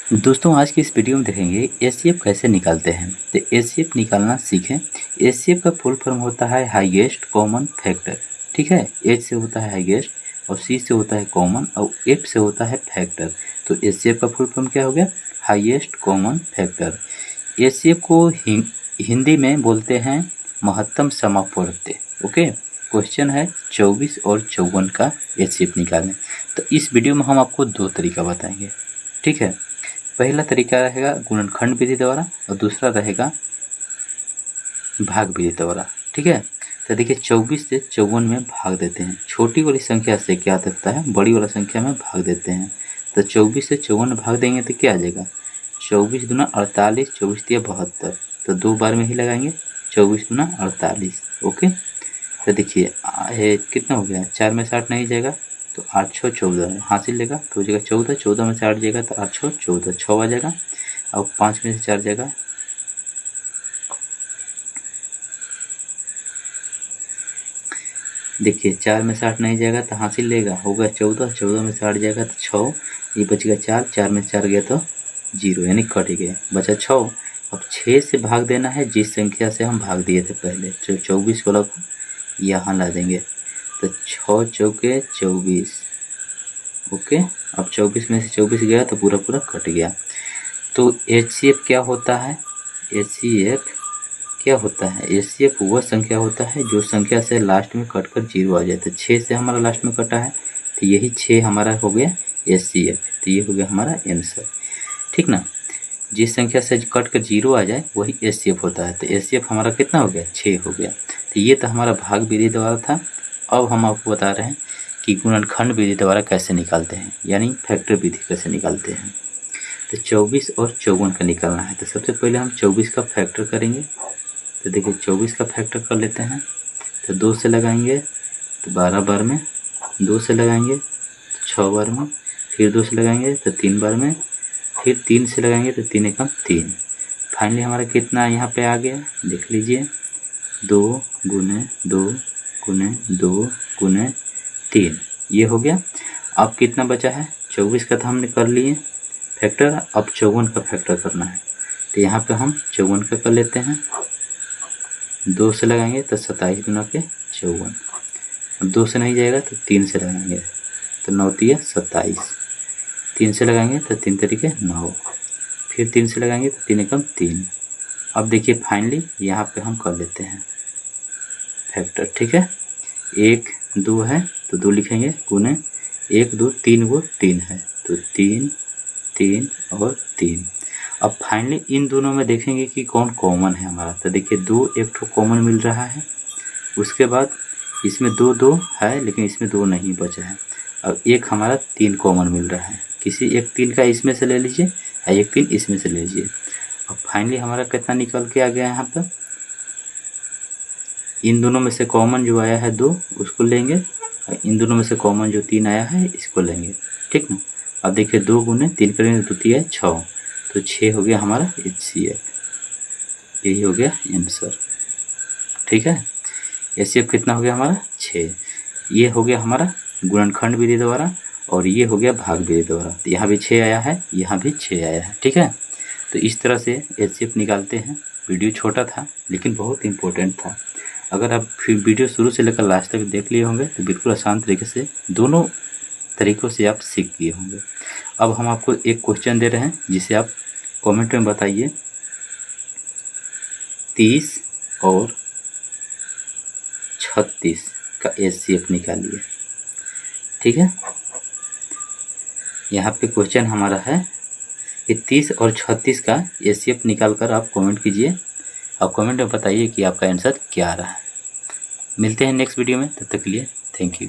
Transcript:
दोस्तों आज की इस वीडियो में देखेंगे एचसीएफ कैसे निकालते हैं। तो एचसीएफ निकालना सीखें। एचसीएफ का फुल फॉर्म होता है हाईएस्ट कॉमन फैक्टर। ठीक है, एच से होता है हाईएस्ट और सी से होता है कॉमन और एफ से होता है फैक्टर। तो एचसीएफ का फुल फॉर्म क्या हो गया? Highest common factor. एचसीएफ को हिंदी में बोलते हैं महत्तम समापवर्त्य। ओके, क्वेश्चन है 24 और 54 का एचसीएफ निकालने। तो इस वीडियो में हम आपको दो तरीका बताएंगे। ठीक है, पहला तरीका रहेगा गुणनखंड विधि द्वारा और दूसरा रहेगा भाग विधि द्वारा। ठीक है, तो देखिए 24 से 54 में भाग देते हैं। छोटी वाली संख्या से क्या होता है, बड़ी वाली संख्या में भाग देते हैं। तो 24 से 54 में भाग देंगे तो क्या आ जाएगा? 24 दूना 48, 24 तिया 72। तो दो बार में ही लगाएंगे, 24 दूना 48। ओके, तो देखिए कितना हो गया, 4 में 60 नहीं जाएगा तो 8 6 14 हासिल लेगा तो हो जाएगा 14। 14 में से 8 जाएगा तो 8 6 14, 6 आ जाएगा। अब 5 में से 4 जाएगा, देखिए 4 में से 8 नहीं जाएगा तो हासिल लेगा, होगा 14। 14 में से 8 जाएगा तो 6, ये बच गया 4। 4 में से 4 गया तो 0 यानी कट गया, बचा 6। अब 6 से भाग देना है जिस संख्या से हम भाग दिए थे पहले, तो 24 वाला को यहाँ ला देंगे। तो 6 चौके 24। ओके, अब 24 में से 24 गया तो पूरा पूरा कट गया। तो एचसीएफ क्या होता है? एचसीएफ क्या होता है? एचसीएफ वह संख्या होता है जो संख्या से लास्ट में कट कर 0 आ जाए। तो 6 से हमारा लास्ट में कटा है तो यही 6 हमारा हो गया एचसीएफ। तो ये हो गया हमारा आंसर। ठीक ना, जिस संख्या से कट कर 0 आ जाए वही एचसीएफ होता है। तो एचसीएफ हमारा कितना हो गया? 6 हो गया। तो ये तो हमारा भाग विधि द्वारा था। अब हम आपको बता रहे हैं कि गुणनखंड विधि द्वारा कैसे निकालते हैं, यानी फैक्टर विधि कैसे निकालते हैं। तो 24 और 54 का निकालना है। तो सबसे पहले हम 24 का फैक्टर करेंगे। तो देखिए 24 का फैक्टर कर लेते हैं। तो 2 से लगाएंगे तो 12 बार में, 2 से लगाएंगे तो 6 बार में, फिर 2 से लगाएंगे तो 3 बार में, फिर 3 से लगाएंगे तो 3 एकम 3। फाइनली हमारा कितना यहाँ पे आ गया, देख लीजिए 2 गुने 2 गुने 2 गुने 3, ये हो गया। अब कितना बचा है? 24 का तो हमने कर लिए फैक्टर, अब 54 का फैक्टर करना है। तो यहाँ पे हम 54 का कर लेते हैं। 2 से लगाएंगे तो 27 गुना के 54। अब 2 से नहीं जाएगा तो 3 से लगाएंगे तो 9 तिया 27। 3 से लगाएंगे तो 3 तरीके 9, फिर 3 से लगाएंगे तो 3 एकम 3। अब देखिए फाइनली यहाँ पे हम कर लेते हैं फैक्टर। ठीक है, 1 2 है तो 2 लिखेंगे गुने 1 2 3 वो 3 है तो 3 3 और 3। अब फाइनली इन दोनों में देखेंगे कि कौन कॉमन है हमारा। तो देखिए 2 एक ठो कॉमन मिल रहा है, उसके बाद इसमें 2 2 है लेकिन इसमें 2 नहीं बचा है। अब एक हमारा 3 कॉमन मिल रहा है, किसी एक 3 का इसमें से ले लीजिए या एक 3 इसमें से ले लीजिए। अब फाइनली हमारा कितना निकल के आ गया यहाँ पर, इन दोनों में से कॉमन जो आया है 2 उसको लेंगे और इन दोनों में से कॉमन जो 3 आया है इसको लेंगे। ठीक ना, अब देखिए 2 गुने 3 करेंगे तो 2 6, तो 6 हो गया हमारा एचसीएफ। यही हो गया आंसर। ठीक है, एचसीएफ कितना हो गया हमारा? 6। ये हो गया हमारा गुणनखंड विधि द्वारा और ये हो गया भाग विधि द्वारा। तो यहाँ भी 6 आया है, यहाँ भी 6 आया है। ठीक है, तो इस तरह से एचसीएफ निकालते हैं। वीडियो छोटा था लेकिन बहुत इम्पोर्टेंट था। अगर आप फिर वीडियो शुरू से लेकर लास्ट तक देख लिए होंगे तो बिल्कुल आसान तरीके से दोनों तरीक़ों से आप सीख लिए होंगे। अब हम आपको एक क्वेश्चन दे रहे हैं जिसे आप कमेंट में बताइए। 30 और 36 का एचसीएफ निकालिए। ठीक है, यहाँ पे क्वेश्चन हमारा है कि 30 और 36 का एचसीएफ निकाल कर आप कमेंट कीजिए। आप कमेंट में बताइए कि आपका आंसर क्या आ रहा है। मिलते हैं नेक्स्ट वीडियो में, तब तक के लिए थैंक यू।